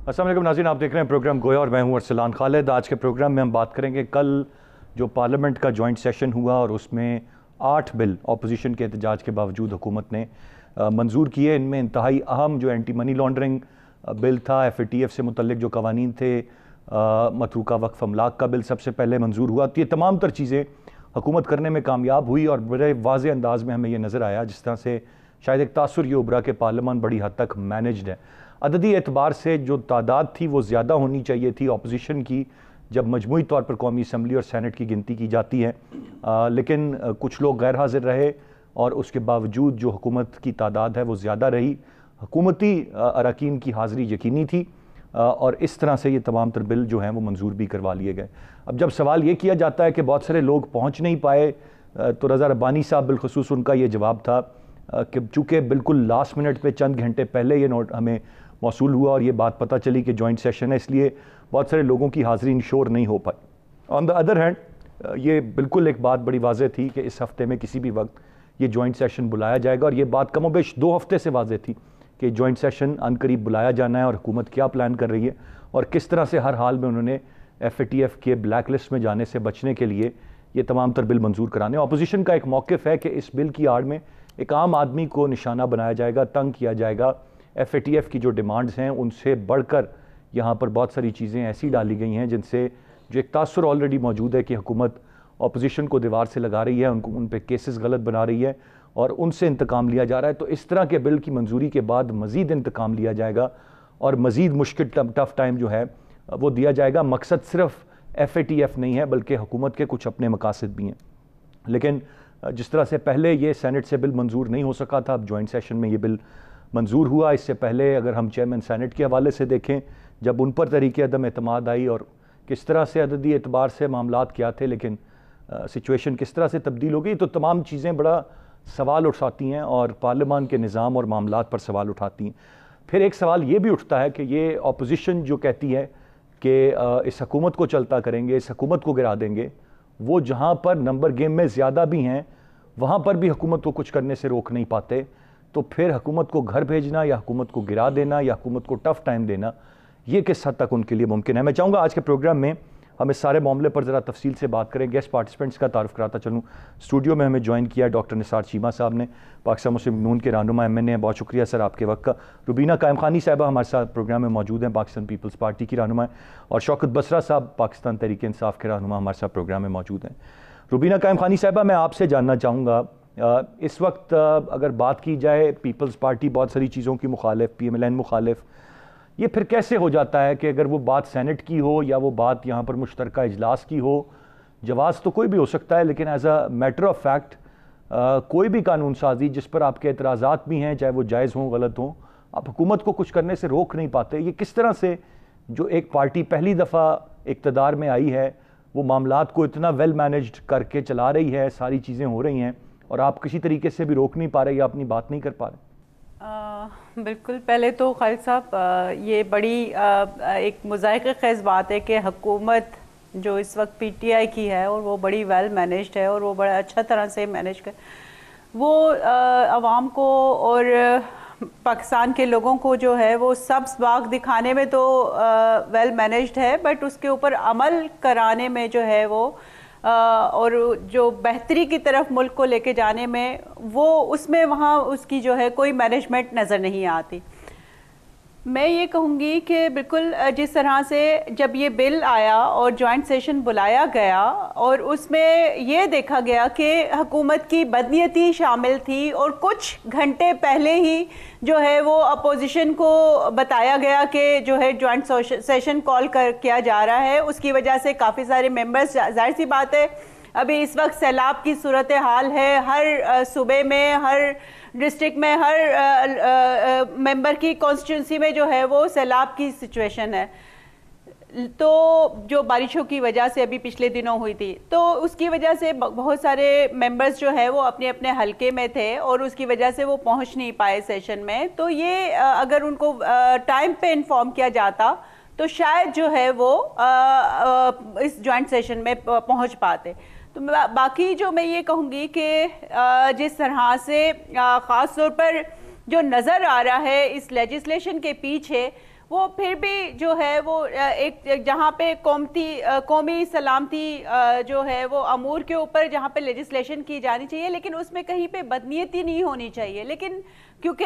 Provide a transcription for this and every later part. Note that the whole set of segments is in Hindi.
अस्सलाम वालेकुम नाज़रीन, आप देख रहे हैं प्रोग्राम गोया और मैं हूं अरसलान खालिद। आज के प्रोग्राम में हम बात करेंगे कल जो पार्लियामेंट का जॉइंट सेशन हुआ और उसमें 8 बिल अपोजिशन के एहतजाज के बावजूद हुकूमत ने मंजूर किए। इनमें इंतहाई अहम जो एंटी मनी लॉन्ड्रिंग बिल था, FATF से मुतल्लिक जो कवानीन थे, मतरूका वक्फ अमलाक का बिल सबसे पहले मंजूर हुआ। तो ये तमाम तर चीज़ें हुकूमत करने में कामयाब हुई और बड़े वाज़े अंदाज में हमें ये नज़र आया जिस तरह से शायद एक तासुर ये उभरा कि पार्लियामान बड़ी हद तक मैनेज्ड है। अददी एतबार से जो तादाद थी वो ज़्यादा होनी चाहिए थी अपोजिशन की जब मजमूई तौर पर कौमी असम्बली और सैनेट की गिनती की जाती है, लेकिन कुछ लोग गैर हाजिर रहे और उसके बावजूद जो हुकूमत की तादाद है वो ज़्यादा रही। हुकूमती अरकान की हाज़िरी यकीनी थी और इस तरह से ये तमाम तर बिल जो हैं वो मंजूर भी करवा लिए गए। अब जब सवाल ये किया जाता है कि बहुत सारे लोग पहुँच नहीं पाए, तो रज़ा रब्बानी साहब बिलखुसूस उनका ये जवाब था कि चूँकि बिल्कुल लास्ट मिनट पे चंद घंटे पहले ये नोट हमें मौसूल हुआ और ये बात पता चली कि जॉइंट सेशन है, इसलिए बहुत सारे लोगों की हाज़िरी इंश्योर नहीं हो पाई। ऑन द अदर हैंड ये बिल्कुल एक बात बड़ी वाज़ेह थी कि इस हफ्ते में किसी भी वक्त ये जॉइंट सेशन बुलाया जाएगा और ये बात कमोबेश 2 हफ्ते से वाज़ेह थी कि जॉइंट सेशन अनकरीब बुलाया जाना है और हुकूमत क्या प्लान कर रही है और किस तरह से हर हाल में उन्होंने FATF के ब्लैक लिस्ट में जाने से बचने के लिए ये तमाम तर बिल मंजूर कराने। अपोजिशन का एक मौक़िफ़ है कि इस बिल की आड़ में एक आम आदमी को निशाना बनाया जाएगा, तंग किया जाएगा। FATF की जो डिमांड्स हैं उनसे बढ़कर यहाँ पर बहुत सारी चीज़ें ऐसी डाली गई हैं जिनसे जो एक तासुर ऑलरेडी मौजूद है कि हुकूमत अपोजिशन को दीवार से लगा रही है, उन पे केसेस गलत बना रही है और उनसे इंतकाम लिया जा रहा है। तो इस तरह के बिल की मंजूरी के बाद मज़ीद इंतकाम लिया जाएगा और मज़ीद मुश्किल टफ़ टाइम जो है वो दिया जाएगा। मकसद सिर्फ FATF नहीं है बल्कि हुकूमत के कुछ अपने मकासद भी हैं। लेकिन जिस तरह से पहले ये सैनेट से बिल मंजूर नहीं हो सका था, अब जॉइंट सेशन में ये बिल मंजूर हुआ। इससे पहले अगर हम चेयरमैन सैनेट के हवाले से देखें, जब उन पर तरीके अदम एतमाद आई और किस तरह से अददी एतबार से मामलात क्या थे, लेकिन सिचुएशन किस तरह से तब्दील हो गई, तो तमाम चीज़ें बड़ा सवाल उठाती हैं और पार्लियामान के निज़ाम और मामलात पर सवाल उठाती हैं। फिर एक सवाल ये भी उठता है कि ये अपोजिशन जो कहती है कि इस हुकूमत को चलता करेंगे, इस हुकूमत को गिरा देंगे, वो जहाँ पर नंबर गेम में ज़्यादा भी हैं वहाँ पर भी हुकूमत को कुछ करने से रोक नहीं पाते। तो फिर हुकूमत को घर भेजना या हुकूमत को गिरा देना या हुकूमत को टफ़ टाइम देना, ये किस हद तक उनके लिए मुमकिन है। मैं चाहूँगा आज के प्रोग्राम में हम इस सारे मामले पर ज़रा तफसील से बात करें। गेस्ट पार्टिसिपेंट्स का तारुफ कराता चलूँ। स्टूडियो में हमें ज्वाइन किया डॉक्टर निसार चीमा साहब ने, पाकिस्तान मुस्लिम नून के रहनुमा MNA हैं। बहुत शुक्रिया सर आपके वक्त का। रुबीना कायम खानी साहबा हमारे साथ प्रोग्राम में मौजूद हैं, पाकिस्तान पीपल्स पार्टी की रहनुमा, और शौकत बसरा साहब पाकिस्तान तहरीक इंसाफ के रहनुमा हमारे साथ प्रोग्राम में मौजूद हैं। रुबीना कायम खानी साहबा, मैं आपसे जानना चाहूँगा, इस वक्त अगर बात की जाए पीपल्स पार्टी बहुत सारी चीज़ों की मुखालिफ, PMLN मुखालिफ, ये फिर कैसे हो जाता है कि अगर वो बात सैनेट की हो या वो बात यहाँ पर मुश्तरका इजलास की हो, जवाज़ तो कोई भी हो सकता है, लेकिन as a matter of fact कोई भी कानून साजी जिस पर आपके एतराज़ात भी हैं, चाहे वो जायज़ हों गलत हों, आप हुकूमत को कुछ करने से रोक नहीं पाते। ये किस तरह से जो एक पार्टी पहली दफ़ा इक़्तिदार में आई है वो मामलात को इतना वेल मैनेज्ड करके चला रही है, सारी चीज़ें हो रही हैं और आप किसी तरीके से भी रोक नहीं पा रहे या अपनी बात नहीं कर पा रहे? बिल्कुल, पहले तो खालिद साहब, ये बड़ी एक मुज़ाहिक़े ख़ेज़ बात है कि हुकूमत जो इस वक्त PTI की है और वो बड़ी वेल मैनेज्ड है और वो बड़ा अच्छा तरह से मैनेज कर, वो आवाम को और पाकिस्तान के लोगों को जो है वो सब्ज़ बाग दिखाने में तो वेल मैनेज्ड है, बट उसके ऊपर अमल कराने में जो है वो और जो बेहतरी की तरफ मुल्क को लेके जाने में वो उसमें वहाँ उसकी जो है कोई मैनेजमेंट नज़र नहीं आती। मैं ये कहूँगी कि बिल्कुल जिस तरह से जब ये बिल आया और जॉइंट सेशन बुलाया गया और उसमें ये देखा गया कि हुकूमत की बदनीयती शामिल थी और कुछ घंटे पहले ही जो है वो अपोजिशन को बताया गया कि जो है जॉइंट सेशन कॉल किया जा रहा है, उसकी वजह से काफ़ी सारे मेंबर्स, जाहिर सी बात है अभी इस वक्त सैलाब की सूरत हाल है, हर सूबे में, हर डिस्ट्रिक्ट में, हर मेंबर की कॉन्स्टिट्यूंसी में जो है वो सैलाब की सिचुएशन है। तो जो बारिशों की वजह से अभी पिछले दिनों हुई थी, तो उसकी वजह से बहुत सारे मेंबर्स जो है वो अपने अपने हलके में थे और उसकी वजह से वो पहुंच नहीं पाए सेशन में। तो ये अगर उनको टाइम पे इन्फॉर्म किया जाता तो शायद जो है वो इस जॉइंट सेशन में पहुंच पाते। तो बाकी जो मैं ये कहूँगी कि जिस तरह से ख़ास तौर पर जो नज़र आ रहा है इस लेजिस्लेशन के पीछे, वो फिर भी जो है वो एक जहाँ पे कौमी सलामती जो है वो अमूर के ऊपर जहाँ पे लेजिस्लेशन की जानी चाहिए, लेकिन उसमें कहीं पे बदनीयती नहीं होनी चाहिए। लेकिन क्योंकि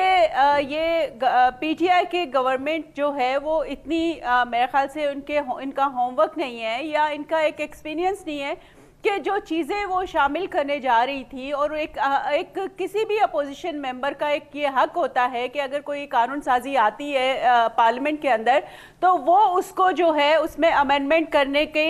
ये पीटीआई की गवर्नमेंट जो है वो इतनी मेरे ख्याल से इनका होमवर्क नहीं है या इनका एक एक्सपीरियंस नहीं है कि जो चीज़ें वो शामिल करने जा रही थी, और एक किसी भी अपोजिशन मेंबर का एक ये हक होता है कि अगर कोई कानून साजी आती है पार्लियामेंट के अंदर तो वो उसको जो है उसमें अमेंडमेंट करने के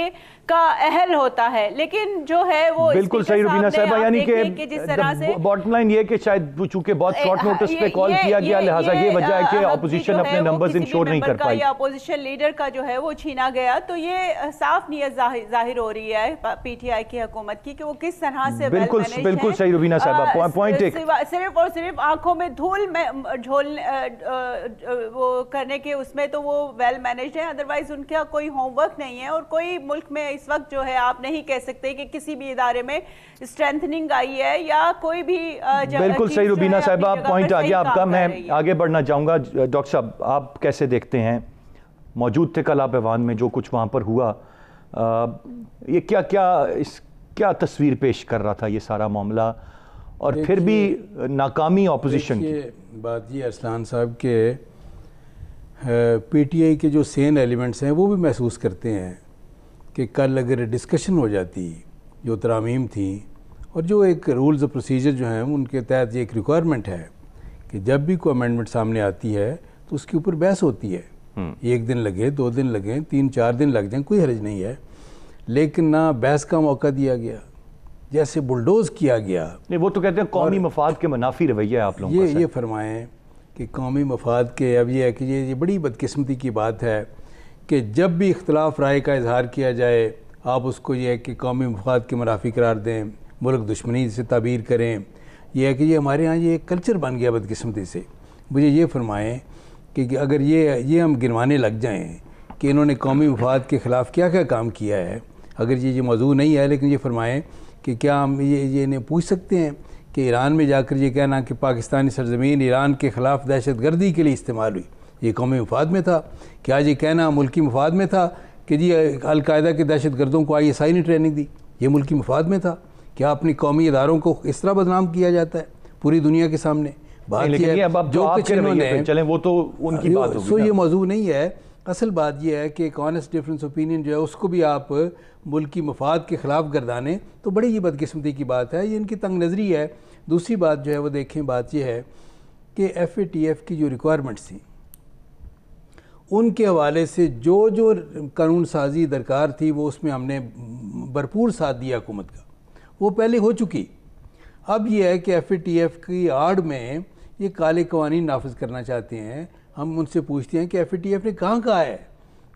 का अहल होता है। लेकिन जो है वो बिल्कुल सही रुबीना साहिबा, यानी कि जिस तरह से बॉटम लाइन ये कि शायद चूंकि बहुत शॉर्ट नोटिस पे कॉल किया गया, लिहाजा ये वजह है कि ऑपोजिशन अपने नंबर्स इंश्योर नहीं कर पाई, या अपोजिशन लीडर का जो है वो छीना गया। तो ये साफ नीयत जाहिर हो रही है पीटीआई की हुकूमत की कि वो किस तरह से बिल्कुल सही रुबीना साहिबा, पॉइंट एक सिर्फ और सिर्फ आंखों में धूल में झोल वो करने के उसमें तो वो वेल मैनेज्ड है, अदरवाइज उनका कोई होमवर्क नहीं है। और कोई मुल्क में इस वक्त जो है आप नहीं कह सकते कि किसी भी इदारे में स्ट्रेंथनिंग आई है या कोई भी बिल्कुल सही रुबीना साहिबा, पॉइंट आ गया आपका। मैं आगे बढ़ना चाहूँगा। डॉक्टर साहब, आप कैसे देखते हैं, मौजूद थे कल आप ऐवान में, जो कुछ वहाँ पर हुआ, ये क्या तस्वीर पेश कर रहा था ये सारा मामला, और फिर भी नाकामी ऑपोजिशन की? बात ये अरसलान साहब के पीटीआई के जो सेन एलिमेंट्स हैं वो भी महसूस करते हैं कि कल अगर डिस्कशन हो जाती, जो तरामीम थी और जो एक रूल्स और प्रोसीजर जो हैं उनके तहत ये एक रिक्वायरमेंट है कि जब भी कोई अमेंडमेंट सामने आती है तो उसके ऊपर बहस होती है। एक दिन लगे, 2 दिन लगे, 3-4 दिन लग जाए, कोई हर्ज नहीं है, लेकिन ना बहस का मौका दिया गया, जैसे बुलडोज किया गया। नहीं, वो तो कहते हैं कौमी मफाद के मुनाफी रवैया है आप लोगों का। ये फरमाएं कि कौमी मफाद के, अब ये है कि ये बड़ी बदकिस्मती की बात है कि जब भी इख्तलाफ राय का इजहार किया जाए आप उसको ये है कि कौमी मफाद के मुनाफी करार दें, मुल्क दुश्मनी से ताबीर करें। यह है कि ये हमारे यहाँ ये एक कल्चर बन गया बदकिस्मती से। मुझे ये फरमाएं कि अगर ये हम गिनवाने लग जाएं कि इन्होंने कौमी मफाद के ख़िलाफ़ क्या क्या काम किया है, अगर ये मौजू नहीं है, लेकिन ये फरमाएं कि क्या हम ये इन्हें पूछ सकते हैं कि ईरान में जाकर ये कहना कि पाकिस्तानी सरजमीन ईरान के ख़िलाफ़ दहशत गर्दी के लिए इस्तेमाल हुई, ये कौमी मफाद में था? क्या ये कहना मुल्की मफाद में था कि जी अलकायदा के दहशत गर्दों को ISI ने ट्रेनिंग दी, ये मुल्की मफाद में था? क्या अपनी कौमी इदारों को इस तरह बदनाम किया जाता है पूरी दुनिया के सामने? बात ये अब जो कुछ इन्होंने चलें वो तो उनकी बात होगी, सो ये मौजू नहीं है। असल बात यह है कि एक ऑनेस्ट डिफरेंस ओपिनियन जो है उसको भी आप मुल्की मफाद के ख़िलाफ़ गर्दाने तो बड़ी ही बदकिस्मती की बात है, ये इनकी तंग नज़री है। दूसरी बात जो है वो देखें, बात यह है कि FATF की जो रिक्वायरमेंट्स थी उनके हवाले से जो कानून साजी दरकार थी वो उसमें हमने भरपूर साथ दिया हुकूमत का, वो पहले हो चुकी। अब ये है कि FATF की आड़ में ये काले कवानीन नाफिज करना चाहते हैं। हम उनसे पूछते हैं कि FATF ने कहाँ कहा है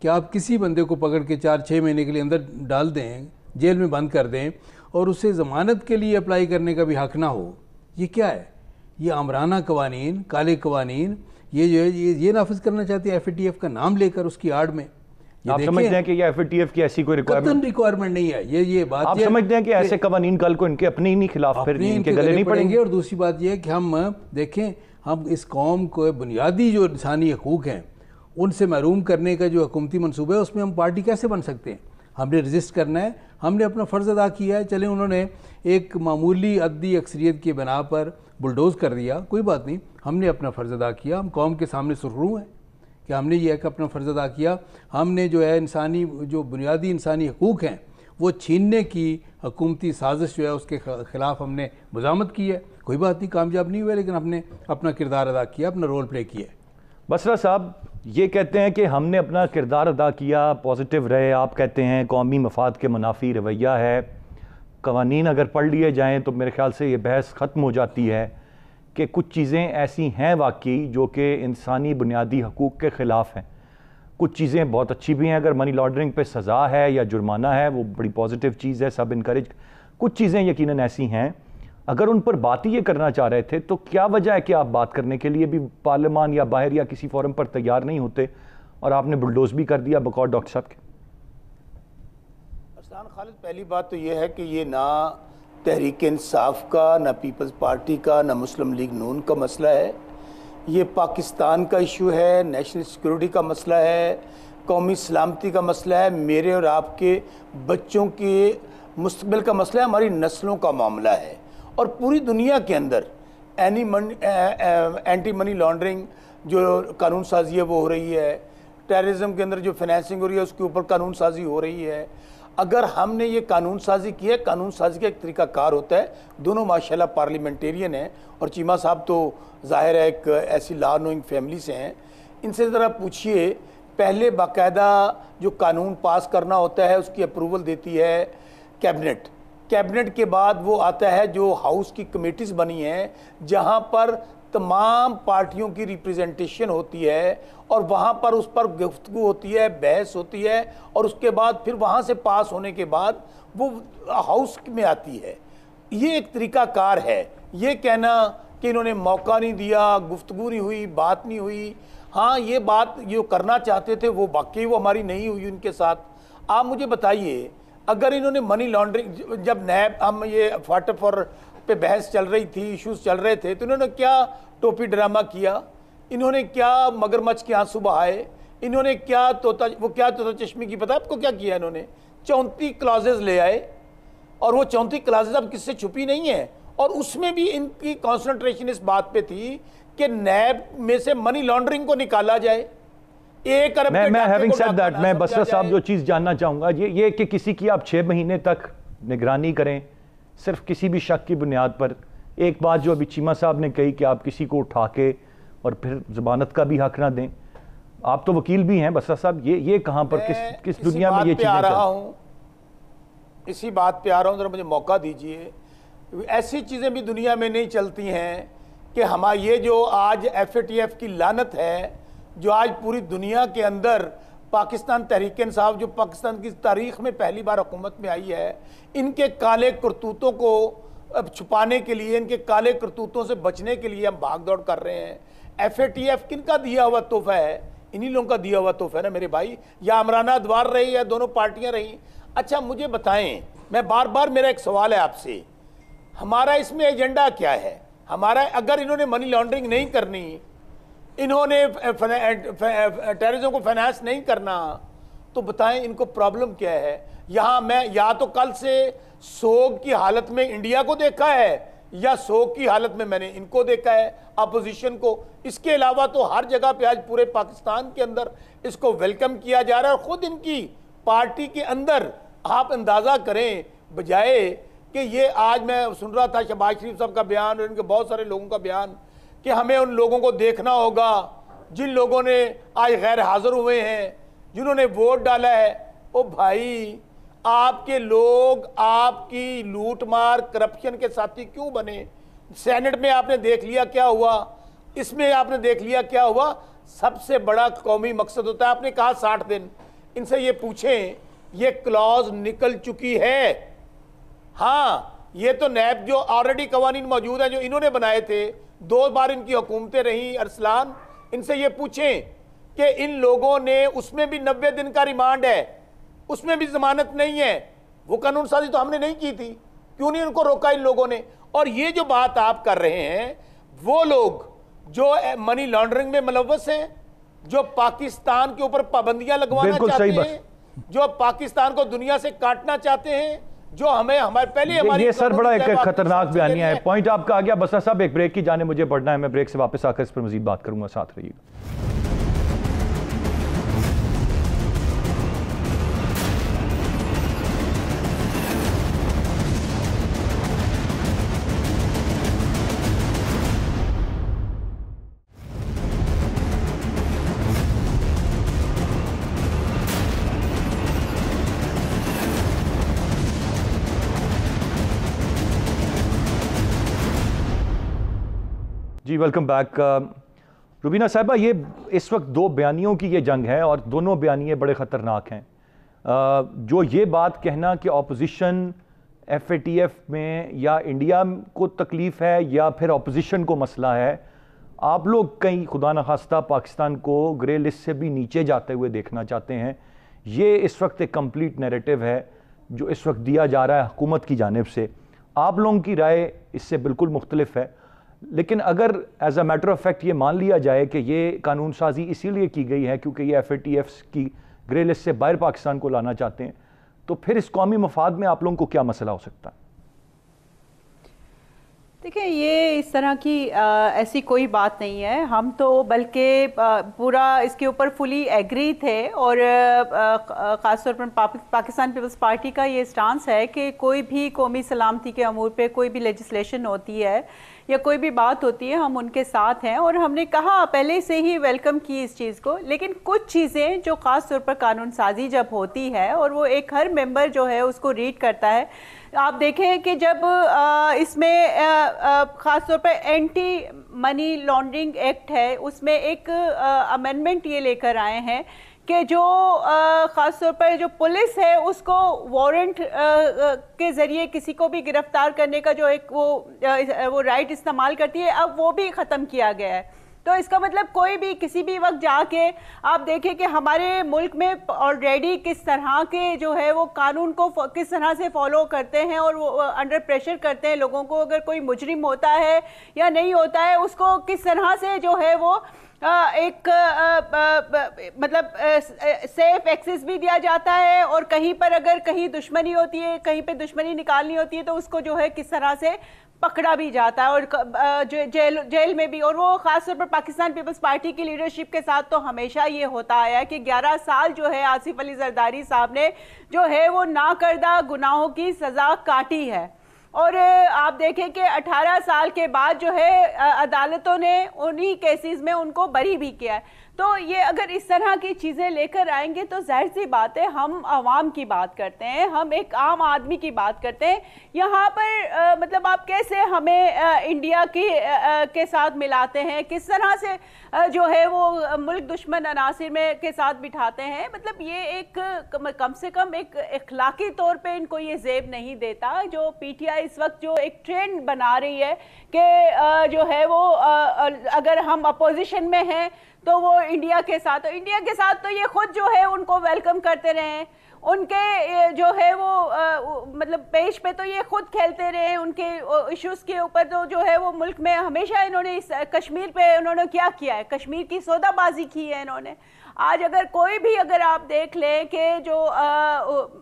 कि आप किसी बंदे को पकड़ के 4-6 महीने के लिए अंदर डाल दें, जेल में बंद कर दें और उसे ज़मानत के लिए अप्लाई करने का भी हक ना हो? ये क्या है? ये आमराना कवानीन, काले कवानीन, ये जो है ये नाफिज करना चाहते हैं FATF का नाम लेकर उसकी आड़ में। आप समझते हैं कि ये FATF की ऐसी कोई रिक्वायरमेंट नहीं है? ये बात आप समझते हैं कि ऐसे कवानीन कल को इनके अपने ही नहीं खिलाफ फिर इनके गले नहीं पड़ेंगे? और दूसरी बात यह है कि हम देखें, हम इस कौम को बुनियादी जो इंसानी हकूक़ हैं उनसे महरूम करने का जो हुकूमती मनसूबा है उसमें हम पार्टी कैसे बन सकते हैं? हमने रजिस्ट करना है, हमने अपना फ़र्ज़ अदा किया है। चले उन्होंने एक मामूली अद्दी अक्सरियत की बिना पर बुलडोज़ कर दिया, कोई बात नहीं, हमने अपना फ़र्ज़ अदा किया। हम कौम के सामने सुरखरू हैं कि हमने ये है कि अपना फ़र्ज़ अदा किया। हमने जो है इंसानी जो बुनियादी इंसानी हकूक़ हैं वो छीनने की हुकूमती साजिश जो है उसके ख़िलाफ़ हमने मज़ामत की है। कोई बात नहीं, कामयाब नहीं हुए, लेकिन हमने अपना किरदार अदा किया, अपना रोल प्ले किया। बसरा साहब ये कहते हैं कि हमने अपना किरदार अदा किया, पॉजिटिव रहे। आप कहते हैं कौमी मफाद के मुनाफी रवैया है, कवानीन अगर पढ़ लिए जाएँ तो मेरे ख्याल से ये बहस ख़त्म हो जाती है कि कुछ चीज़ें ऐसी हैं वाकई जो कि इंसानी बुनियादी हकूक़ के ख़िलाफ़ हैं। कुछ चीज़ें बहुत अच्छी भी हैं, अगर मनी लॉन्ड्रिंग पे सज़ा है या जुर्माना है वो बड़ी पॉजिटिव चीज़ है, सब इनकरेज। कुछ चीज़ें यकीनन ऐसी हैं, अगर उन पर बात ही ये करना चाह रहे थे तो क्या वजह है कि आप बात करने के लिए भी पार्लियामान या बाहर या किसी फोरम पर तैयार नहीं होते और आपने बुलडोज भी कर दिया बकौल डॉक्टर साहब के? अरसलान खालिद, पहली बात तो ये है कि ये ना तहरीक इंसाफ का, ना पीपल्स पार्टी का, ना मुस्लिम लीग नून का मसला है। ये पाकिस्तान का इशू है, नेशनल सिक्योरिटी का मसला है, कौमी सलामती का मसला है, मेरे और आपके बच्चों के मुस्तकबिल का मसला है, हमारी नस्लों का मामला है। और पूरी दुनिया के अंदर एंटी मनी लॉन्ड्रिंग जो कानून साजी है वो हो रही है, टेररिज्म के अंदर जो फाइनेंसिंग हो रही है उसके ऊपर कानून साजी हो रही है। अगर हमने ये कानून साजी की है, कानून साजी का एक तरीक़ाकार होता है, दोनों माशाल्लाह पार्लियामेंटेरियन हैं और चीमा साहब तो ज़ाहिर है एक ऐसी लॉ नोइंग फैमिली से हैं, इनसे ज़रा पूछिए, पहले बाकायदा जो कानून पास करना होता है उसकी अप्रूवल देती है कैबिनेट, कैबिनेट के बाद वो आता है जो हाउस की कमेटीज़ बनी हैं जहाँ पर तमाम पार्टियों की रिप्रेजेंटेशन होती है और वहाँ पर उस पर गुफ्तगू होती है, बहस होती है और उसके बाद फिर वहाँ से पास होने के बाद वो हाउस में आती है। ये एक तरीक़ाकार है। ये कहना कि इन्होंने मौका नहीं दिया, गुफ्तगू नहीं हुई, बात नहीं हुई, हाँ ये बात जो करना चाहते थे वो वाकई वो हमारी नहीं हुई उनके साथ। आप मुझे बताइए, अगर इन्होंने मनी लॉन्ड्रिंग, जब नैब हम ये फाटफॉर पे बहस चल रही थी, इश्यूज चल रहे थे, तो इन्होंने क्या टोपी ड्रामा किया, इन्होंने क्या मगरमच्छ के आंसू बहाए, इन्होंने क्या तोता चश्मे की, पता आपको क्या किया इन्होंने? 34 क्लॉजेज ले आए और वो 34 क्लॉजेज अब किससे छुपी नहीं है। और उसमें भी इनकी कॉन्सेंट्रेशन इस बात पे थी कि नैब में से मनी लॉन्ड्रिंग को निकाला जाए। एक अरब मैं हैविंग सेड दैट, मैं बसरा साहब जो चीज़ जानना चाहूँगा ये कि किसी की आप 6 महीने तक निगरानी करें सिर्फ किसी भी शक की बुनियाद पर। एक बात जो अभी चीमा साहब ने कही कि आप किसी को उठा के और फिर जमानत का भी हक ना दें, आप तो वकील भी हैं बसरा साहब, ये कहाँ पर किस दुनिया में ये चीज़ें आ रहा हूँ, इसी बात पे आ रहा हूँ, जरा मुझे मौका दीजिए। ऐसी चीज़ें भी दुनिया में नहीं चलती हैं कि हमारा ये जो आज FATF की लानत है, जो आज पूरी दुनिया के अंदर पाकिस्तान तहरीक इंसाफ जो पाकिस्तान की तारीख में पहली बार हुकूमत में आई है, इनके काले करतूतों को छुपाने के लिए, इनके काले करतूतों से बचने के लिए हम भाग दौड़ कर रहे हैं। FATF किनका दिया हुआ तोहफा है? इन्हीं लोगों का दिया हुआ तोहफा है ना मेरे भाई। या अमराना अदवार रही या दोनों पार्टियां रही। अच्छा मुझे बताएं, मैं बार बार, मेरा एक सवाल है आपसे, हमारा इसमें एजेंडा क्या है? हमारा, अगर इन्होंने मनी लॉन्ड्रिंग नहीं करनी, इन्होंने टेररिज्म को फाइनेंस नहीं करना, तो बताएं इनको प्रॉब्लम क्या है? यहाँ मैं या तो कल से सोग की हालत में इंडिया को देखा है या सोग की हालत में मैंने इनको देखा है, अपोजिशन को। इसके अलावा तो हर जगह पे आज पूरे पाकिस्तान के अंदर इसको वेलकम किया जा रहा है। और खुद इनकी पार्टी के अंदर आप अंदाज़ा करें, बजाय कि ये आज मैं सुन रहा था शहबाज शरीफ साहब का बयान और इनके बहुत सारे लोगों का बयान कि हमें उन लोगों को देखना होगा जिन लोगों ने आज गैर हाजिर हुए हैं, जिन्होंने वोट डाला है। ओ भाई, आपके लोग आपकी लूट मार करप्शन के साथी क्यों बने? सेनेट में आपने देख लिया क्या हुआ, इसमें आपने देख लिया क्या हुआ। सबसे बड़ा कौमी मकसद होता है, आपने कहा 60 दिन, इनसे ये पूछें, ये क्लॉज निकल चुकी है। हाँ, ये तो नैब जो ऑलरेडी कवानीन मौजूद है जो इन्होंने बनाए थे, 2 बार इनकी हुकूमतें रही अरसलान, इनसे ये पूछें कि इन लोगों ने, उसमें भी 90 दिन का रिमांड है, उसमें भी जमानत नहीं है, वो कानून साजी तो हमने नहीं की थी, क्यों नहीं उनको रोका इन लोगों ने? और ये जो बात आप कर रहे हैं, वो लोग जो मनी लॉन्ड्रिंग में मुलव्वस हैं, जो पाकिस्तान के ऊपर पाबंदियां लगवाना चाहते हैं, जो पाकिस्तान को दुनिया से काटना चाहते हैं, जो हमारे पहले हमारी ये सर बड़ा एक खतरनाक बयानिया है। पॉइंट आपका आ गया बसरा साहब, एक ब्रेक की जाने मुझे बढ़ना है, मैं ब्रेक से वापस आकर इस पर मजीद बात करूंगा, साथ रहिएगा। जी वेलकम बैक। रुबीना साहिबा, ये इस वक्त 2 बयानियों की ये जंग है और दोनों बयानिए बड़े ख़तरनाक हैं। जो ये बात कहना कि अपोजिशन FATF में या इंडिया को तकलीफ़ है या फिर अपोजिशन को मसला है, आप लोग कहीं खुदा न खास्ता पाकिस्तान को ग्रे लिस्ट से भी नीचे जाते हुए देखना चाहते हैं। ये इस वक्त एक कंप्लीट नैरेटिव है जो इस वक्त दिया जा रहा है हुकूमत की जानिब से। आप लोगों की राय इससे बिल्कुल मुख्तलिफ है। लेकिन अगर as a matter of fact ये मान लिया जाए कि ये कानून साजी इसीलिए की गई है क्योंकि ये FATF की ग्रे लिस्ट से बाहर पाकिस्तान को लाना चाहते हैं, तो फिर इस कौमी मफाद में आप लोगों को क्या मसला हो सकता है? देखिए, ये इस तरह की ऐसी कोई बात नहीं है। हम तो बल्कि पूरा इसके ऊपर फुली एग्री थे और ख़ासतौर पर पाकिस्तान पीपल्स पार्टी का ये स्टांस है कि कोई भी कौमी सलामती के अमूर पे कोई भी लेजिस्लेशन होती है या कोई भी बात होती है, हम उनके साथ हैं और हमने कहा पहले से ही वेलकम की इस चीज़ को। लेकिन कुछ चीज़ें जो ख़ास तौर पर कानून साजी जब होती है और वो एक हर मेंबर जो है उसको रीड करता है, आप देखें कि जब इसमें ख़ास तौर पर एंटी मनी लॉन्ड्रिंग एक्ट है, उसमें एक अमेंडमेंट ये लेकर आए हैं कि जो ख़ास तौर पर जो पुलिस है उसको वारंट के ज़रिए किसी को भी गिरफ्तार करने का जो एक वो राइट इस्तेमाल करती है, अब वो भी ख़त्म किया गया है। तो इसका मतलब कोई भी किसी भी वक्त जाके आप देखें कि हमारे मुल्क में ऑलरेडी किस तरह के जो है वो कानून को किस तरह से फॉलो करते हैं और वो अंडर प्रेशर करते हैं लोगों को। अगर कोई मुजरिम होता है या नहीं होता है, उसको किस तरह से जो है वो एक मतलब सेफ एक्सेस भी दिया जाता है और कहीं पर अगर कहीं दुश्मनी होती है, कहीं पे दुश्मनी निकालनी होती है, तो उसको जो है किस तरह से पकड़ा भी जाता है और जेल में भी। और वो खासतौर पर पाकिस्तान पीपल्स पार्टी की लीडरशिप के साथ तो हमेशा ये होता आया है कि 11 साल जो है आसिफ अली जरदारी साहब ने जो है वो नाकर्दा गुनाहों की सज़ा काटी है। और आप देखें कि 18 साल के बाद जो है अदालतों ने उन्हीं केसेस में उनको बरी भी किया है। तो ये अगर इस तरह की चीज़ें लेकर आएंगे तो जाहिर सी बात है, हम आवाम की बात करते हैं, हम एक आम आदमी की बात करते हैं। यहाँ पर मतलब आप कैसे हमें इंडिया के साथ मिलाते हैं, किस तरह से जो है वो मुल्क दुश्मन अनासिर में के साथ बिठाते हैं। मतलब ये एक कम से कम एक इखलाकी तौर पे इनको ये जेब नहीं देता। जो PTI इस वक्त जो एक ट्रेंड बना रही है कि जो है वो अगर हम अपोजिशन में हैं तो वो इंडिया के साथ तो ये खुद जो है उनको वेलकम करते रहे, उनके जो है वो मतलब पेज पे तो ये खुद खेलते रहे, उनके इश्यूज के ऊपर तो जो है वो मुल्क में हमेशा इन्होंने इस कश्मीर पे उन्होंने क्या किया है, कश्मीर की सौदाबाजी की है इन्होंने। आज अगर कोई भी अगर आप देख लें कि जो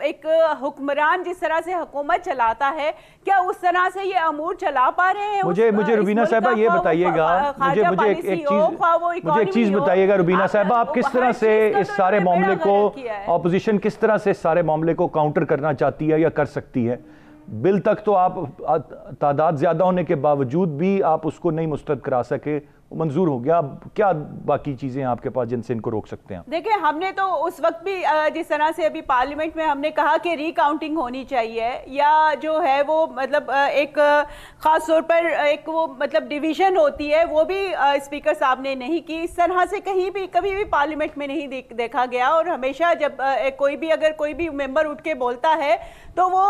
एक हुक्मरान जिस तरह से हुकूमत चलाता है, क्या उस तरह से ये अमूर चला पा रहे हैं? मुझे रुबीना साहिबा ये बताइएगा, मुझे एक चीज बताइएगा रुबीना साहिबा, आप किस तरह से इस सारे मामले को, ऑपोजिशन किस तरह से इस सारे मामले को काउंटर करना चाहती है या कर सकती है? बिल तक तो आप तादाद ज्यादा होने के बावजूद भी आप उसको नहीं मुस्तरद करा सके, मंजूर हो गया। अब क्या बाकी चीजें आपके पास जिनसे इनको रोक सकते हैं? देखिए, हमने तो उस वक्त भी जिस तरह से अभी पार्लियामेंट में हमने कहा कि रिकाउंटिंग होनी चाहिए या जो है वो मतलब एक खास तौर पर एक वो मतलब डिवीजन होती है, वो भी स्पीकर साहब ने नहीं की। इस तरह से कहीं भी कभी भी पार्लियामेंट में नहीं देखा गया। और हमेशा जब अगर कोई भी मेंबर उठ के बोलता है तो वो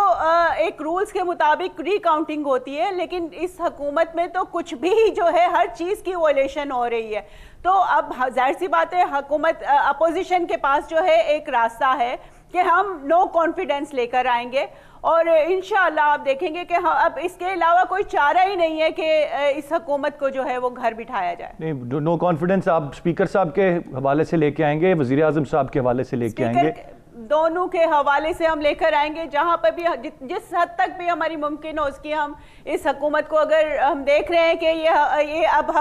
एक रूल्स के मुताबिक रिकाउंटिंग होती है। लेकिन इस हुकूमत में तो कुछ भी जो है हर चीज़ की वायलेशन हो रही है। तो अब जाहिर सी बात है, हुकूमत अपोजिशन के पास जो है एक रास्ता है कि हम नो कॉन्फिडेंस लेकर आएंगे और इंशाअल्लाह आप देखेंगे कि अब इसके अलावा कोई चारा ही नहीं है कि इस हुकूमत को जो है वो घर बिठाया जाए। नहीं, नो कॉन्फिडेंस आप स्पीकर साहब के हवाले से लेके आएंगे, वजीर आजम साहब के हवाले से लेके आएंगे, दोनों के हवाले से हम लेकर आएंगे। जहां पर भी जिस हद तक भी हमारी मुमकिन हो उसकी हम इस हुकूमत को, अगर हम देख रहे हैं कि ये अब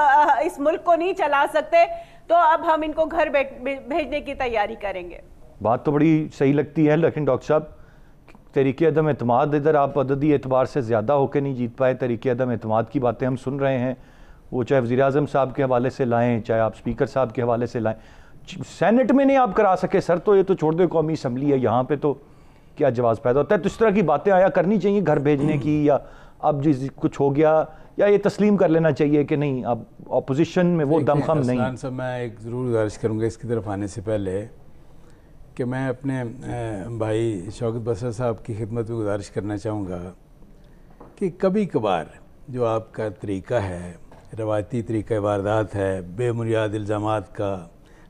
इस मुल्क को नहीं चला सकते, तो अब हम इनको घर भेजने की तैयारी करेंगे। बात तो बड़ी सही लगती है, लेकिन डॉक्टर साहब तरीके अदम एतमाद, इधर आप अददी एतबार से ज़्यादा होकर नहीं जीत पाए। तरीके अदम एतमाद की बातें हम सुन रहे हैं, वो चाहे वज़ीर आज़म साहब के हवाले से लाएँ, चाहे आप स्पीकर साहब के हवाले से लाएँ, सेनेट में नहीं आप करा सके सर, तो ये तो छोड़ दो, कौमी असम्बली है, यहाँ पे तो क्या जवाब पैदा होता है? तो इस तरह की बातें आया करनी चाहिए घर भेजने की, या अब जिस कुछ हो गया, या ये तस्लीम कर लेना चाहिए कि नहीं अब अपोजिशन में वो दमखम नहीं? सर, मैं एक ज़रूर गुजारिश करूँगा इसकी तरफ आने से पहले कि मैं अपने भाई शौकत बसर साहब की खिदमत में गुजारिश करना चाहूँगा कि कभी कभार जो आपका तरीका है, रवायती तरीक़ा वारदात है, बेबुनियाद इल्ज़ामात का,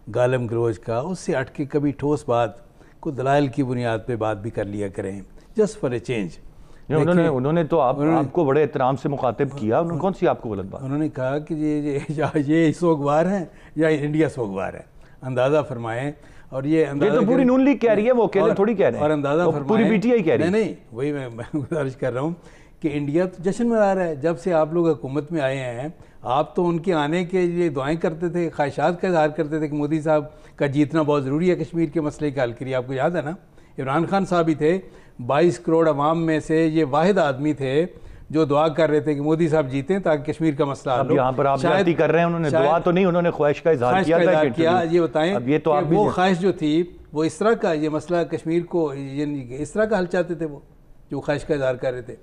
गालम गलोच का, उससे हट के कभी ठोस बात को दलाइल की बुनियाद पे बात भी कर लिया करें, जस्ट फॉर ए चेंज। उन्होंने तो आपको बड़े एहतराम से मुखातिब किया, उन्होंने कौन सी आपको गलत बात? उन्होंने कहा कि ये सोगवार हैं या इंडिया सोगवार है, अंदाज़ा फरमाएं। और ये तो पूरी नून लीग कह रही है, वो अकेले थोड़ी कह रहे हैं, और अंदाज़ा फरमाएं पूरी पीटीआई कह रही है। नहीं, वही मैं गुजारिश कर रहा हूँ कि इंडिया तो जश्न मना रहा है। जब से आप लोग हुकूमत में आए हैं, आप तो उनके आने के लिए दुआएं करते थे, ख्वाहिशात का इजहार करते थे कि मोदी साहब का जीतना बहुत ज़रूरी है कश्मीर के मसले के हल के लिए। आपको याद है ना, इमरान खान साहब ही थे, 22 करोड़ अवाम में से ये वाहिद आदमी थे जो दुआ कर रहे थे कि मोदी साहब जीतें ताकि कश्मीर का मसला हल हो। यहाँ पर आप जाती कर रहे हैं, उन्होंने दुआ तो नहीं, उन्होंने ख्वाहिश का इजहार किया। ये बताएं, अब ये तो आप वो ख्वाहिश जो थी वो इस तरह का, ये मसला कश्मीर को इस तरह का हल चाहते थे, वो जो ख्वाहिश का इजहार कर रहे थे।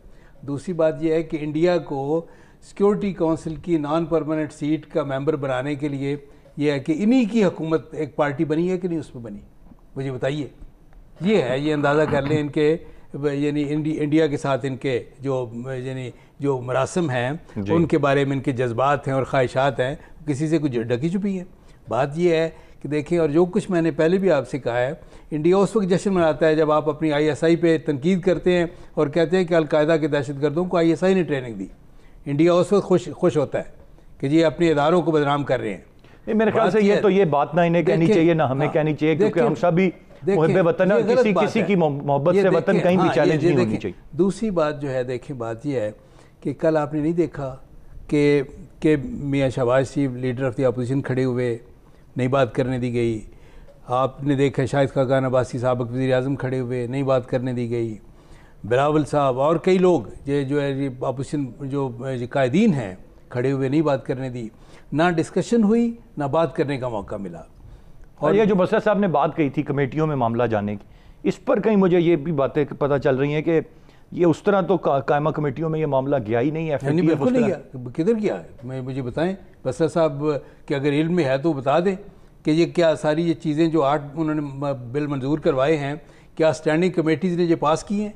दूसरी बात यह है कि इंडिया को सिक्योरिटी काउंसिल की नॉन परमानेंट सीट का मेंबर बनाने के लिए यह है कि इन्हीं की हुकूमत एक पार्टी बनी है कि नहीं उसमें बनी, मुझे बताइए। ये है, ये अंदाज़ा कर लें इनके यानी इंडिया के साथ इनके जो मरासम हैं उनके बारे में इनके जज्बात हैं और ख्वाहिशात हैं, किसी से कुछ ढकी छुपी है। बात ये है कि देखें, और जो कुछ मैंने पहले भी आपसे कहा है, इंडिया उस वक्त जश्न मनाता है जब आप अपनी ISI पे तनकीद करते हैं और कहते हैं कि अलकायदा के दहशतगर्दों को ISI ने ट्रेनिंग दी। इंडिया उस वक्त खुश होता है कि जी अपने इदारों को बदनाम कर रहे हैं। मेरे ख्याल से ये बात ना इन्हें कहनी चाहिए ना हमें कहनी चाहिए, क्योंकि हम सभी मुहब्बे वतन है, किसी की मोहब्बत से वतन कहीं भी चैलेंज नहीं होनी चाहिए। दूसरी बात जो है, देखें बात यह है कि कल आपने नहीं देखा कि मियाँ शहबाज शरीफ लीडर ऑफ द अपोजिशन खड़े हुए, नहीं बात करने दी गई। आपने देखा शाहिद खाकान अब्बासी साबिक़ वज़ीर-ए-आज़म खड़े हुए, नहीं बात करने दी गई। बिलावल साहब और कई लोग जो है अपोजिशन जो कायदीन हैं खड़े हुए, नहीं बात करने दी। ना डिस्कशन हुई, ना बात करने का मौका मिला। और ये जो बसरा साहब ने बात कही थी कमेटियों में मामला जाने की, इस पर कहीं मुझे ये भी बातें पता चल रही हैं कि ये उस तरह तो कायमा कमेटियों में ये मामला गया ही नहीं है। नहीं, बिल्कुल नहीं गया। किधर गया है, मुझे बताएं। बसरा साहब के अगर इल्म में है तो बता दें कि ये क्या सारी ये चीज़ें जो 8 उन्होंने बिल मंजूर करवाए हैं, क्या स्टैंडिंग कमेटीज़ ने ये पास किए हैं?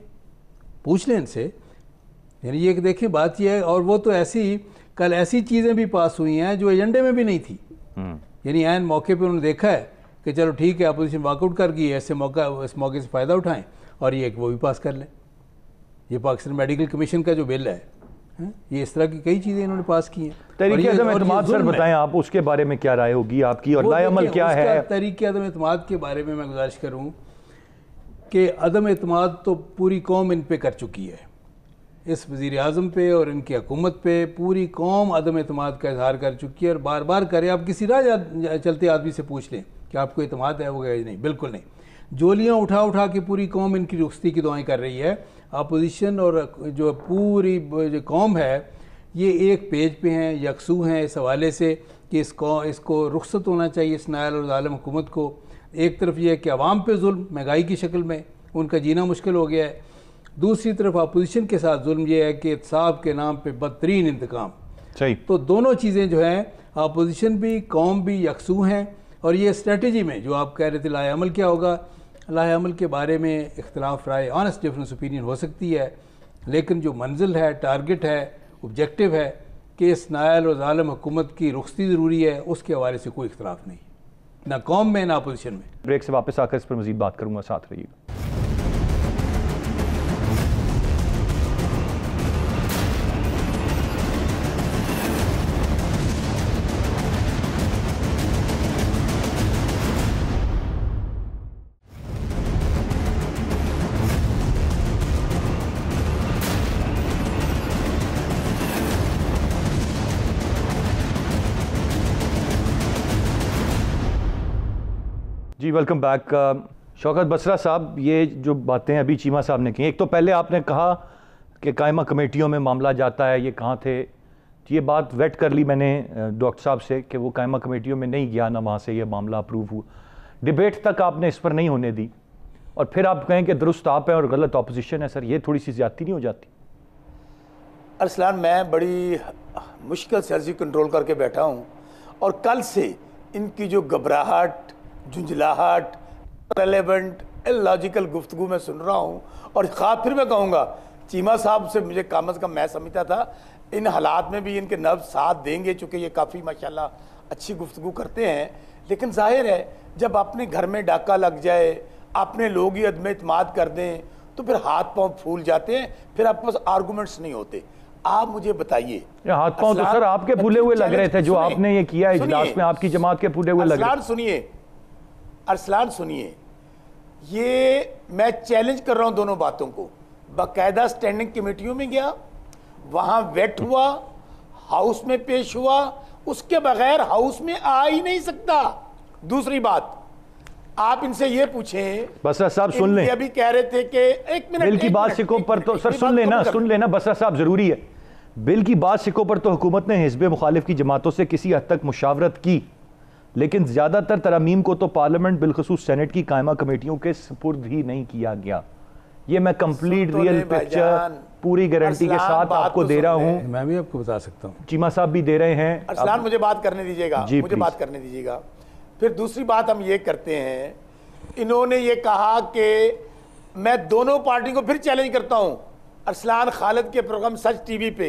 पूछ लें इनसे। यानी ये कि देखें बात यह है, और वो तो कल ऐसी चीज़ें भी पास हुई हैं जो एजेंडे में भी नहीं थी। यानी ऐन मौके पे उन्होंने देखा है कि चलो ठीक है, अपोजिशन वॉकआउट कर गई है, इस मौके से फ़ायदा उठाएं और ये वो भी पास कर लें। ये पाकिस्तान मेडिकल कमीशन का जो बिल है, ये इस तरह की कई चीज़ें इन्होंने पास की हैं। तरीके अदम एतमाद सर बताएं आप, उसके बारे में क्या राय होगी आपकी, और लाएअमल क्या है? तरीके अदम एतमाद के बारे में मैं गुजारिश करूँ कि अदम एतमाद तो पूरी कौम इन पर कर चुकी है, इस वज़ीर-ए-आज़म पे और इनकी हुकूमत पे पूरी कौम अदम एतमाद का इजहार कर चुकी है और बार बार करे। आप किसी राह चलते आदमी से पूछ लें कि आपको एतमाद है, वो कहे नहीं, बिल्कुल नहीं। जोलियाँ उठा उठा के पूरी कौम इनकी रुखसती की दुआएं कर रही है। अपोजिशन और जो पूरी जो कौम है ये एक पेज पे हैं, यकसू हैं इस हवाले से कि इसको रुखसत होना चाहिए इस नायल और ज़ालिम हुकूमत को। एक तरफ ये है कि अवाम पे जुल्म महंगाई की शक्ल में उनका जीना मुश्किल हो गया है, दूसरी तरफ अपोजिशन के साथ जुल्म ये है कि इत्तेसाब के नाम पे बदतरीन इंतकाम। सही। तो दोनों चीज़ें जो हैं, अपोजिशन भी कौम भी यकसू हैं। और ये स्ट्रेटजी में जो आप कह रहे थे लाएअमल क्या होगा, लाएअमल के बारे में इख्तलाफ राय, ऑनेस्ट डिफरेंस ओपिनियन हो सकती है, लेकिन जो मंजिल है, टारगेट है, ऑब्जेक्टिव है कि इस नायल और ज़ालिम हुकूमत की रुखसती ज़रूरी है, उसके हवाले से कोई इख्तलाफ नहीं, ना कौम में ना अपोजिशन में। ब्रेक से वापस आकर इस पर मज़ीद बात करूँगा, साथ रहिएगा। जी वेलकम बैक। शौकत बसरा साहब, ये जो बातें अभी चीमा साहब ने की, एक तो पहले आपने कहा कि कायमा कमेटियों में मामला जाता है, ये कहाँ थे? ये बात वेट कर ली मैंने डॉक्टर साहब से कि वो कायमा कमेटियों में नहीं गया, ना वहाँ से ये मामला अप्रूव हुआ। डिबेट तक आपने इस पर नहीं होने दी और फिर आप कहें कि दुरुस्त आप हैं और गलत ऑपोजिशन है। सर ये थोड़ी सी ज़्यादती नहीं हो जाती? अरसलान, मैं बड़ी मुश्किल से अर्जी कंट्रोल करके बैठा हूँ और कल से इनकी जो घबराहट, झुंझलाहट, रेलेवेंट, इलॉजिकल गुफ्तगू मैं सुन रहा हूँ। और ख़ास फिर मैं कहूँगा, चीमा साहब से मुझे कम अज़ कम मैं समझता था इन हालात में भी इनके नब्ज़ साथ देंगे, चूँकि ये काफ़ी माशाल्लाह अच्छी गुफ्तगू करते हैं। लेकिन जाहिर है जब अपने घर में डाका लग जाए, अपने लोग ही अदम एतमाद कर दें, तो फिर हाथ पांव फूल जाते हैं, फिर आपके पास आर्गुमेंट्स नहीं होते। आप मुझे बताइए, हाथ पांव तो सर आपके फूले हुए लग रहे थे जो आपने ये किया इजलास में, आपकी जमात के फूले हुए लग रहे थे। अरसलान सुनिए, ये मैं चैलेंज कर रहा हूं दोनों बातों को। बाकायदा स्टैंडिंग कमेटियों में गया, वहां वेट हुआ, हाउस में पेश हुआ, उसके बगैर हाउस में आ ही नहीं सकता। दूसरी बात, आप इनसे ये पूछें, बसरा साहब सुन लें, अभी कह रहे थे कि एक मिनट, बिल की बात सिकों पर तो सर सुन लेना बसरा साहब, जरूरी है। बिल की बात सिकों पर तो हुकूमत ने हिज़्ब मुखालिफ की जमातों से किसी हद तक मुशावरत की, लेकिन ज़्यादातर तरमीम को तो पार्लियामेंट बिलखसूस सेनेट की कायमा कमेटियों के सुपुर्द ही नहीं किया गया। ये मैं कंप्लीट रियल पिक्चर पूरी गारंटी के साथ आपको दे रहा हूँ। मैं भी आपको बता सकता हूँ, चीमा साहब भी दे रहे हैं। अरसलान मुझे बात करने दीजिएगा, मुझे बात करने दीजिएगा। फिर दूसरी बात हम ये करते हैं, इन्होंने ये कहा कि मैं दोनों पार्टी को फिर चैलेंज करता हूं, अरसलान खालिद के प्रोग्राम सच टीवी पे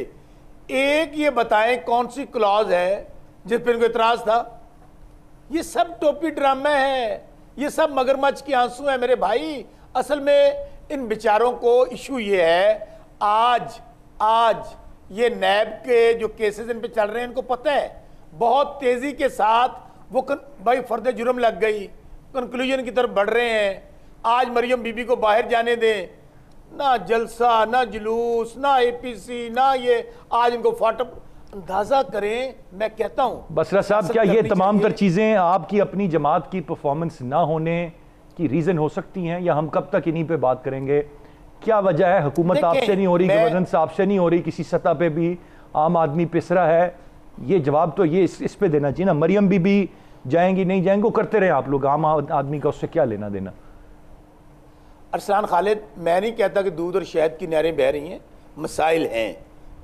एक ये बताएं कौन सी क्लॉज है जिस पर इनको इतराज था। ये सब टोपी ड्रामा है, ये सब मगरमच्छ के आंसू है मेरे भाई। असल में इन बेचारों को इशू ये है, आज ये नैब के जो केसेस इन पे चल रहे हैं, इनको पता है बहुत तेजी के साथ वो भाई फर्द जुर्म लग गई, कंक्लूजन की तरफ बढ़ रहे हैं। आज मरियम बीबी को बाहर जाने दें, ना जलसा, ना जुलूस, ना एपीसी, ना ये, आज इनको फाटक। अंदाजा करें, मैं कहता हूं बसरा साहब, क्या ये तमाम तर चीजें आपकी अपनी जमात की परफॉर्मेंस ना होने की रीजन हो सकती हैं, या हम कब तक इन्हीं पे बात करेंगे? क्या वजह है? हुकूमत आपसे नहीं हो रही, गवर्नेंस आपसे नहीं हो रही, किसी सतह पे भी आम आदमी पिसरा है। ये जवाब तो ये इस पे देना चाहिए ना। मरियम बीबी जाएंगी नहीं जाएंगी वो करते रहे आप लोग, आम आदमी का उससे क्या लेना देना? अरसलान खालिद, मैं नहीं कहता कि दूध और शहद की नहरें बह रही हैं, मसाइल हैं,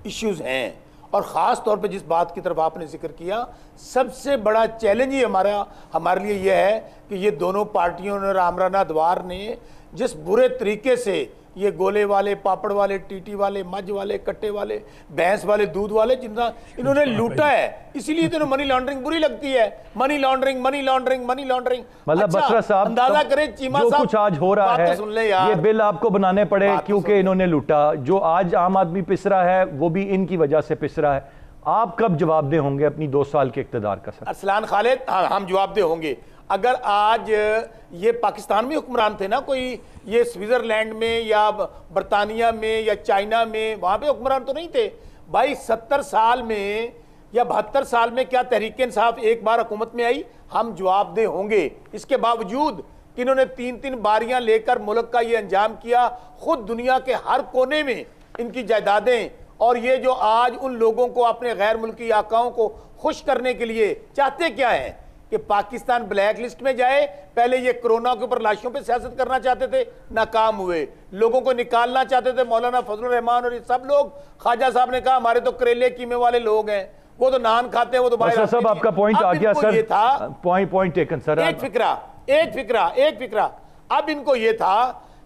इश्यूज हैं, और ख़ास तौर पे जिस बात की तरफ आपने जिक्र किया, सबसे बड़ा चैलेंज ही हमारे लिए यह है कि ये दोनों पार्टियों ने और आमराना अदवार ने जिस बुरे तरीके से ये गोले वाले, पापड़ वाले, टीटी वाले, मज वाले, कट्टे वाले, भैंस वाले, दूध वाले, जितना इन्होंने लूटा है, इसीलिए तो मनी लॉन्ड्रिंग बुरी लगती है। Money laundering, money laundering, money laundering. मतलब बसरा साहब, अंदाजा करें चीमा साहब, जो कुछ आज हो रहा है, सुन ले यार, ये बिल आपको बनाने पड़े क्योंकि इन्होंने लूटा। जो आज आम आदमी पिस रहा है वो भी इनकी वजह से पिस रहा है। आप कब जवाबदेह होंगे अपनी 2 साल के इक़्तिदार का? सर अरसलान खालिद, हम जवाबदेह होंगे। अगर आज ये पाकिस्तान में हुक्मरान थे ना, कोई ये स्विट्जरलैंड में या बरतानिया में या चाइना में, वहां पे हुक्मरान तो नहीं थे भाई। 70 साल में या 72 साल में क्या तहरीक इंसाफ एक बार हुकूमत में आई? हम जवाबदेह होंगे। इसके बावजूद कि इन्होंने 3-3 बारियां लेकर मुल्क का ये अंजाम किया, खुद दुनिया के हर कोने में इनकी जायदादें, और ये जो आज उन लोगों को, अपने गैर मुल्की आकाओं को खुश करने के लिए चाहते क्या है कि पाकिस्तान ब्लैक लिस्ट में जाए। पहले ये कोरोना के ऊपर लाशों पे सियासत करना चाहते थे, नाकाम हुए। लोगों को निकालना चाहते थे, मौलाना फजलुर रहमान और ये सब लोग। ख्वाजा साहब ने कहा हमारे तो करेले कीमे वाले लोग हैं, वो तो नान खाते हैं, वो तो बाहर। सब आपका पॉइंट आ गया सर, था पॉइंट टेकन सर। एक फिक्रा अब इनको ये था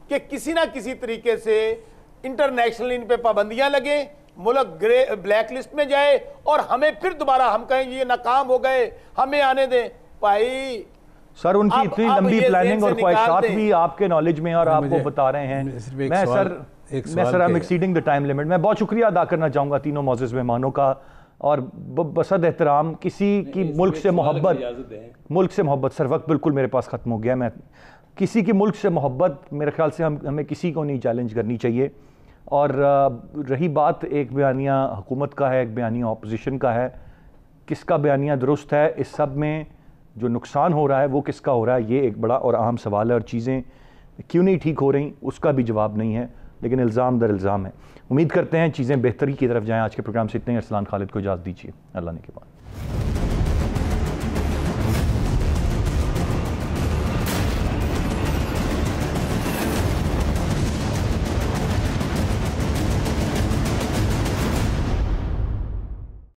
कि किसी ना किसी तरीके से इंटरनेशनल इन पे पाबंदियां लगे, मुल्क ब्लैक लिस्ट में जाए, और हमें फिर दोबारा हम कहें ये नाकाम हो गए, हमें आने दें भाई। सर उनकी इतनी लंबी प्लानिंग और ख्वाहिशात भी आपके नॉलेज में, और आपको बता रहे हैं। मैं sir I am exceeding the time limit. मैं बहुत शुक्रिया अदा करना चाहूँगा तीनों मोअज़्ज़ज़ मेहमानों का, और बसद एहतराम किसी की मुल्क से मोहब्बत सर, वक्त बिल्कुल मेरे पास ख़त्म हो गया। मैं किसी की मुल्क से मोहब्बत, मेरे ख्याल से हमें किसी को नहीं चैलेंज करनी चाहिए। और रही बात, एक बयानिया हुकूमत का है, एक बयानिया अपोजिशन का है, किसका बयानिया दुरुस्त है? इस सब में जो नुकसान हो रहा है वो किसका हो रहा है? ये एक बड़ा और अहम सवाल है, और चीज़ें क्यों नहीं ठीक हो रही उसका भी जवाब नहीं है, लेकिन इल्ज़ाम दर इल्ज़ाम है। उम्मीद करते हैं चीज़ें बेहतरी की तरफ जाएँ। आज के प्रोग्राम से इतने ही। अरसलान खालिद को इजाज़त दीजिए, अल्लाह ने के बाद।